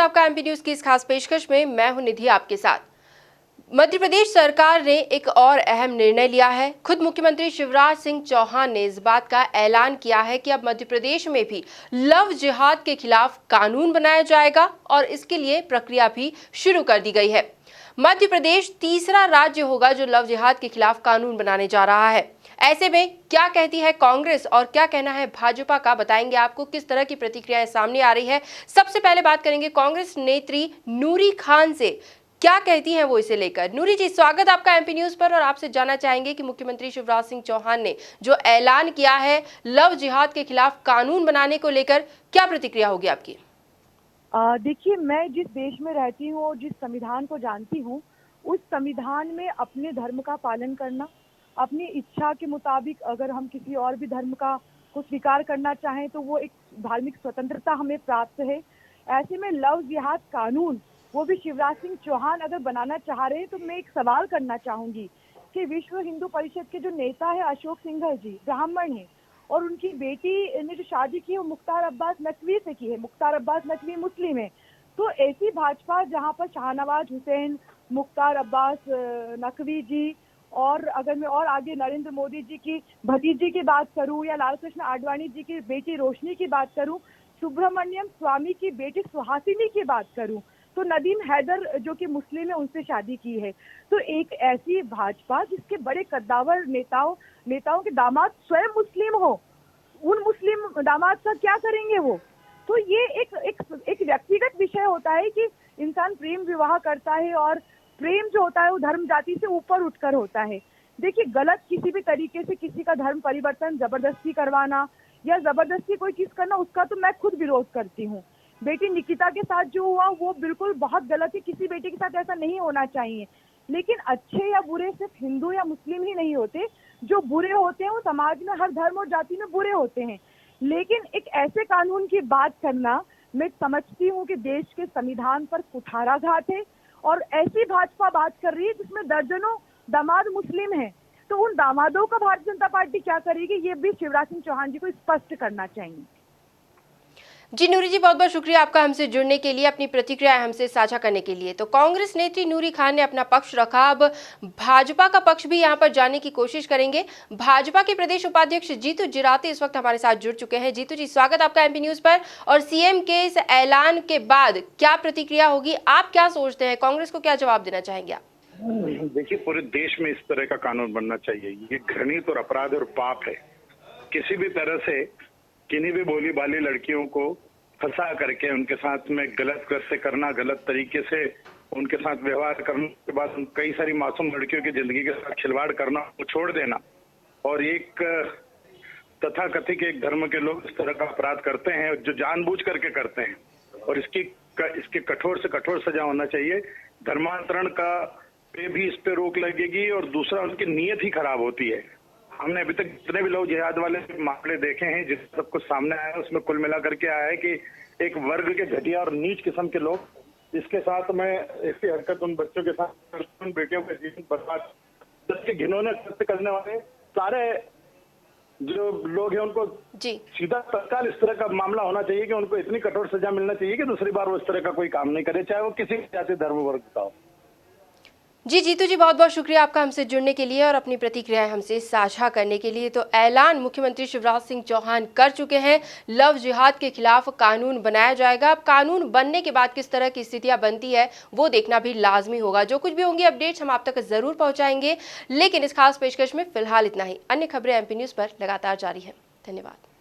आपका MP news की इस खास पेशकश में मैं हूं निधि आपके साथ। मध्य प्रदेश सरकार ने एक और अहम निर्णय लिया है। खुद मुख्यमंत्री शिवराज सिंह चौहान ने इस बात का ऐलान किया है कि अब मध्य प्रदेश में भी लव जिहाद के खिलाफ कानून बनाया जाएगा और इसके लिए प्रक्रिया भी शुरू कर दी गई है। मध्य प्रदेश तीसरा राज्य होगा जो लव जिहाद के खिलाफ कानून बनाने जा रहा है। ऐसे में क्या कहती है कांग्रेस और क्या कहना है भाजपा का, बताएंगे आपको किस तरह की प्रतिक्रियाएं सामने आ रही है। सबसे पहले बात करेंगे कांग्रेस नेत्री नूरी खान से, क्या कहती हैं वो इसे लेकर। नूरी जी, स्वागत आपका एमपी न्यूज पर और आपसे जानना चाहेंगे कि मुख्यमंत्री शिवराज सिंह चौहान ने जो ऐलान किया है लव जिहाद के खिलाफ कानून बनाने को लेकर, क्या प्रतिक्रिया होगी आपकी? देखिए, मैं जिस देश में रहती हूँ और जिस संविधान को जानती हूँ, उस संविधान में अपने धर्म का पालन करना, अपनी इच्छा के मुताबिक अगर हम किसी और भी धर्म का को स्वीकार करना चाहें तो वो एक धार्मिक स्वतंत्रता हमें प्राप्त है। ऐसे में लव जिहाद कानून वो भी शिवराज सिंह चौहान अगर बनाना चाह रहे हैं तो मैं एक सवाल करना चाहूंगी कि विश्व हिंदू परिषद के जो नेता है अशोक सिंघल जी ब्राह्मण हैं और उनकी बेटी ने जो शादी की है वो मुख्तार अब्बास नकवी से की है। मुख्तार अब्बास नकवी मुस्लिम है। तो ऐसी भाजपा जहां पर शाहनवाज हुसैन, मुख्तार अब्बास नकवी जी और अगर मैं और आगे नरेंद्र मोदी जी की भतीजी की बात करूं या लाल कृष्ण आडवाणी जी की बेटी रोशनी की बात करूं, सुब्रमण्यम स्वामी की बेटी सुहासिनी की बात करूं, तो नदीम हैदर जो कि मुस्लिम है उनसे शादी की है। तो एक ऐसी भाजपा जिसके बड़े कद्दावर नेताओं के दामाद स्वयं मुस्लिम हो, उन मुस्लिम दामाद का क्या करेंगे वो? तो ये एक व्यक्तिगत विषय होता है कि इंसान प्रेम विवाह करता है और प्रेम जो होता है वो धर्म जाति से ऊपर उठकर होता है। देखिए, गलत किसी भी तरीके से किसी का धर्म परिवर्तन जबरदस्ती करवाना या जबरदस्ती कोई चीज करना, उसका तो मैं खुद विरोध करती हूँ। बेटी निकिता के साथ जो हुआ वो बिल्कुल बहुत गलत है। किसी बेटी के साथ ऐसा नहीं होना चाहिए। लेकिन अच्छे या बुरे सिर्फ हिंदू या मुस्लिम ही नहीं होते, जो बुरे होते हैं वो समाज में हर धर्म और जाति में बुरे होते हैं। लेकिन एक ऐसे कानून की बात करना, मैं समझती हूँ कि देश के संविधान पर कुठाराघात है और ऐसी भाजपा बात कर रही है जिसमें दर्जनों दामाद मुस्लिम हैं। तो उन दामादों का भारतीय जनता पार्टी क्या करेगी, ये भी शिवराज सिंह चौहान जी को स्पष्ट करना चाहिए। जी नूरी जी, बहुत बहुत शुक्रिया आपका हमसे जुड़ने के लिए, अपनी प्रतिक्रिया हमसे साझा करने के लिए। तो कांग्रेस नेत्री नूरी खान ने अपना पक्ष रखा। अब भाजपा का पक्ष भी यहां पर जानने की कोशिश करेंगे। भाजपा के प्रदेश उपाध्यक्ष जीतू जिराती इस वक्त हमारे साथ जुड़ चुके हैं। जीतू जी, स्वागत आपका एमपी न्यूज पर। और सीएम के इस ऐलान के बाद क्या प्रतिक्रिया होगी, आप क्या सोचते हैं, कांग्रेस को क्या जवाब देना चाहेंगे आप? देखिए, पूरे देश में इस तरह का कानून बनना चाहिए। ये घृणित और अपराध और पाप है। किसी भी तरह से किन्हीं भी भोली भाली लड़कियों को फंसा करके उनके साथ में गलत कृत्य करना, गलत तरीके से उनके साथ व्यवहार करने के बाद कई सारी मासूम लड़कियों की जिंदगी के साथ खिलवाड़ करना, वो छोड़ देना। और एक तथाकथित एक धर्म के लोग इस तरह का अपराध करते हैं जो जानबूझ करके करते हैं, और इसके कठोर से कठोर सजा होना चाहिए। धर्मांतरण का पे भी इस पे रोक लगेगी और दूसरा उनकी नीयत ही खराब होती है। हमने अभी तक जितने भी लव जिहाद वाले मामले देखे हैं, जिस सब कुछ सामने आया है, उसमें कुल मिलाकर के आया है कि एक वर्ग के घटिया और नीच किस्म के लोग इसके साथ में ऐसी हरकत उन बच्चों के साथ, उन बेटियों के जीवन बर्बाद के घिनौने कृत्य करने वाले सारे जो लोग हैं उनको सीधा तत्काल इस तरह का मामला होना चाहिए कि उनको इतनी कठोर सजा मिलना चाहिए कि दूसरी बार वो इस तरह का कोई काम नहीं करे, चाहे वो किसी भी जाति धर्म वर्ग का हो। जी जीतू जी, बहुत बहुत शुक्रिया आपका हमसे जुड़ने के लिए और अपनी प्रतिक्रियाएं हमसे साझा करने के लिए। तो ऐलान मुख्यमंत्री शिवराज सिंह चौहान कर चुके हैं, लव जिहाद के खिलाफ कानून बनाया जाएगा। अब कानून बनने के बाद किस तरह की स्थितियां बनती है वो देखना भी लाजमी होगा। जो कुछ भी होंगी अपडेट्स हम आप तक जरूर पहुंचाएंगे, लेकिन इस खास पेशकश में फिलहाल इतना ही। अन्य खबरें एमपी न्यूज पर लगातार जारी है। धन्यवाद।